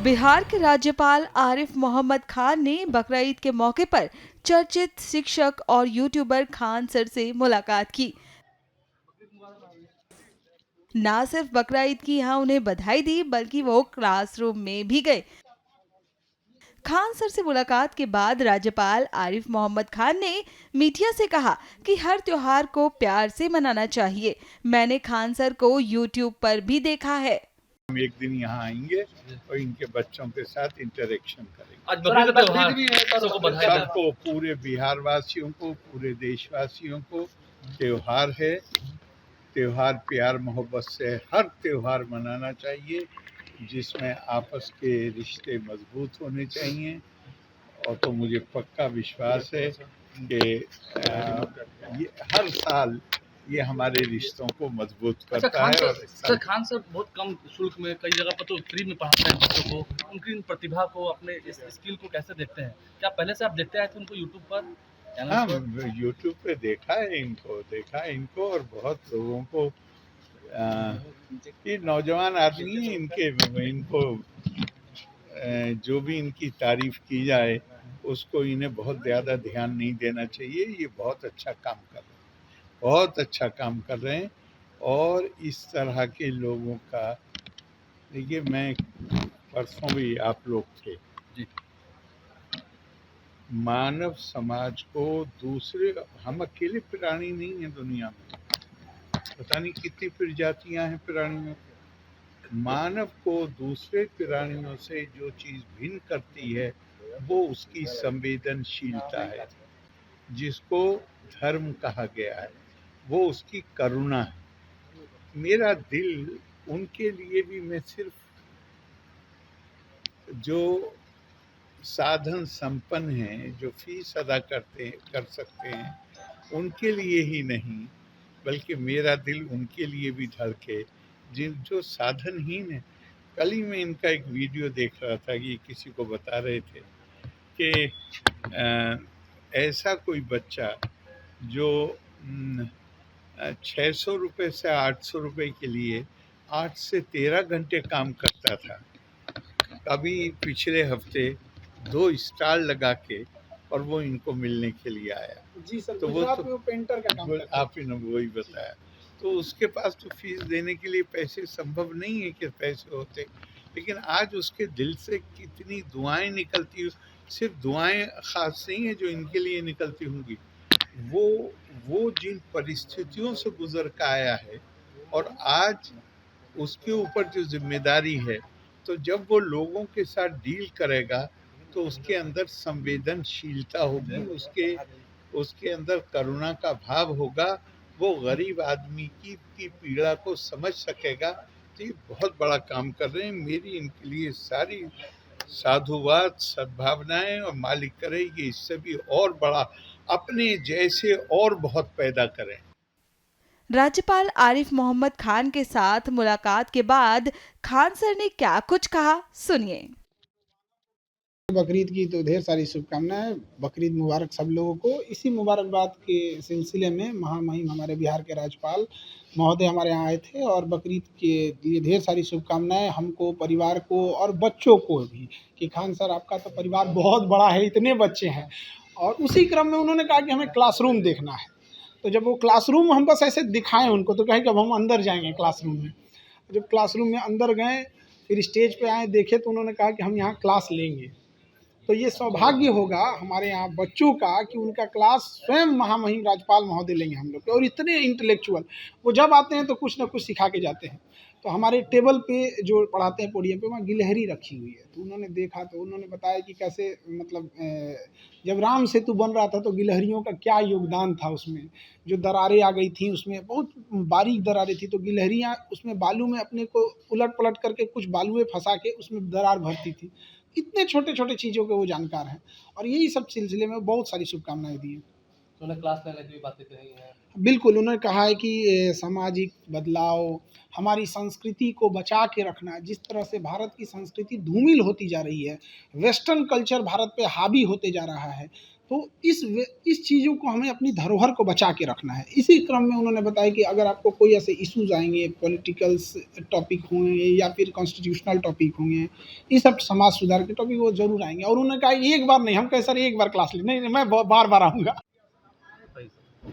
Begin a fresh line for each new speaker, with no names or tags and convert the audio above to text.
बिहार के राज्यपाल आरिफ मोहम्मद खान ने बकरीद के मौके पर चर्चित शिक्षक और यूट्यूबर खान सर से मुलाकात की। न सिर्फ बकरीद की यहाँ उन्हें बधाई दी, बल्कि वो क्लासरूम में भी गए। खान सर से मुलाकात के बाद राज्यपाल आरिफ मोहम्मद खान ने मीडिया से कहा कि हर त्योहार को प्यार से मनाना चाहिए। मैंने खान सर को यूट्यूब पर भी देखा है।
हम एक दिन यहाँ आएंगे और इनके बच्चों के साथ इंटरेक्शन करेंगे।
आज बकरीद का त्योहार भी है, सबको बधाई।
सबको, पूरे बिहार वासियों को, पूरे देशवासियों को त्योहार है। त्योहार प्यार मोहब्बत से हर त्योहार मनाना चाहिए, जिसमें आपस के रिश्ते मजबूत होने चाहिए। और तो मुझे पक्का विश्वास है कि ये हर साल ये हमारे रिश्तों को मजबूत करता है। और
सर खान सर बहुत कम शुल्क में, कई जगह पर तो फ्री में पढ़ाते हैं बच्चों को। उनकी प्रतिभा को, अपने इस स्किल को कैसे देखते हैं? क्या पहले से आप देखते आए थे उनको यूट्यूब पर?
हाँ, यूट्यूब पे देखा है इनको और बहुत लोगों को। ये नौजवान आदमी है, इनको जो भी इनकी तारीफ की जाए उसको इन्हें बहुत ज़्यादा ध्यान नहीं देना चाहिए। ये बहुत अच्छा काम कर रहे हैं, बहुत अच्छा काम कर रहे हैं। और इस तरह के लोगों का, देखिए, मैं परसों भी आप लोग थे
जी।
मानव समाज को दूसरे, हम अकेले प्राणी नहीं हैं दुनिया में, पता नहीं कितनी प्रजातियां हैं प्राणियों। मानव को दूसरे प्राणियों से जो चीज भिन्न करती है वो उसकी संवेदनशीलता है, जिसको धर्म कहा गया है। वो उसकी करुणा है। मेरा दिल उनके लिए भी, मैं सिर्फ जो साधन संपन्न हैं, जो फीस अदा कर सकते हैं, उनके लिए ही नहीं, बल्कि मेरा दिल उनके लिए भी धड़के जो साधनहीन है। कल ही मैं इनका एक वीडियो देख रहा था कि किसी को बता रहे थे कि ऐसा कोई बच्चा जो 600 रुपये से 800 रुपये के लिए 8 से 13 घंटे काम करता था, अभी पिछले हफ्ते 2 स्टार लगा के और वो इनको मिलने के लिए आया।
जी सर,
तो
वो पेंटर का काम करता है।
आप ही ने वही बताया। तो उसके पास तो फीस देने के लिए पैसे संभव नहीं है कि पैसे होते, लेकिन आज उसके दिल से कितनी दुआएं निकलती, सिर्फ दुआएं खास नहीं है जो इनके लिए निकलती होंगी, वो जिन परिस्थितियों से गुजर कर आया है और आज उसके ऊपर जो जिम्मेदारी है, तो जब वो लोगों के साथ डील करेगा तो उसके अंदर संवेदनशीलता होगी, उसके अंदर करुणा का भाव होगा, वो गरीब आदमी की पीड़ा को समझ सकेगा। तो ये बहुत बड़ा काम कर रहे हैं। मेरी इनके लिए सारी साधुवाद, सद्भावनाएं, और मालिक करे ये इससे भी और बड़ा अपने जैसे और बहुत पैदा करें।
राज्यपाल आरिफ मोहम्मद खान के साथ मुलाकात के बाद खान सर ने क्या कुछ कहा, सुनिए।
बकरीद की तो ढेर सारी शुभकामनाएं। बकरीद मुबारक सब लोगों को। इसी मुबारकबाद के सिलसिले में महामहिम हमारे बिहार के राज्यपाल महोदय हमारे यहाँ आए थे और बकरीद के लिए ढेर सारी शुभकामनाएं हमको, परिवार को और बच्चों को भी, कि खान सर आपका तो परिवार बहुत बड़ा है, इतने बच्चे हैं। और उसी क्रम में उन्होंने कहा कि हमें क्लासरूम देखना है। तो जब वो क्लासरूम हम बस ऐसे दिखाएं उनको, तो कहें कि अब हम अंदर जाएंगे क्लासरूम में। जब क्लासरूम में अंदर गए, फिर स्टेज पे आए, देखे, तो उन्होंने कहा कि हम यहाँ क्लास लेंगे। तो ये सौभाग्य होगा हमारे यहाँ बच्चों का कि उनका क्लास स्वयं महामहिम राज्यपाल महोदय लेंगे हम लोग के। और इतने इंटेलेक्चुअल, वो जब आते हैं तो कुछ ना कुछ सिखा के जाते हैं। तो हमारे टेबल पे जो पढ़ाते हैं पोडियम पे, वहाँ गिलहरी रखी हुई है। तो उन्होंने देखा, तो उन्होंने बताया कि कैसे, मतलब जब राम सेतु बन रहा था तो गिलहरियों का क्या योगदान था उसमें। जो दरारें आ गई थी उसमें, बहुत बारीक दरारें थी, तो गिलहरियाँ उसमें बालू में अपने को उलट पलट करके कुछ बालुएं फंसा के उसमें दरार भरती थी। इतने छोटे छोटे चीज़ों के वो जानकार हैं और यही सब सिलसिले में बहुत सारी शुभकामनाएं दी हैं।
तो उन्हें क्लास लेने की भी बातें कही हैं।
बिल्कुल, उन्होंने कहा है कि सामाजिक बदलाव, हमारी संस्कृति को बचा के रखना। जिस तरह से भारत की संस्कृति धूमिल होती जा रही है, वेस्टर्न कल्चर भारत पे हावी होते जा रहा है, तो इस चीज़ों को हमें अपनी धरोहर को बचा के रखना है। इसी क्रम में उन्होंने बताया कि अगर आपको कोई ऐसे इश्यूज आएंगे, पॉलिटिकल्स टॉपिक होंगे या फिर कॉन्स्टिट्यूशनल टॉपिक होंगे, ये सब समाज सुधार के टॉपिक वो जरूर आएंगे। और उन्होंने कहा एक बार नहीं, हम कहे सर एक बार क्लास ले, नहीं नहीं, मैं बार बार आऊँगा।
सही सर।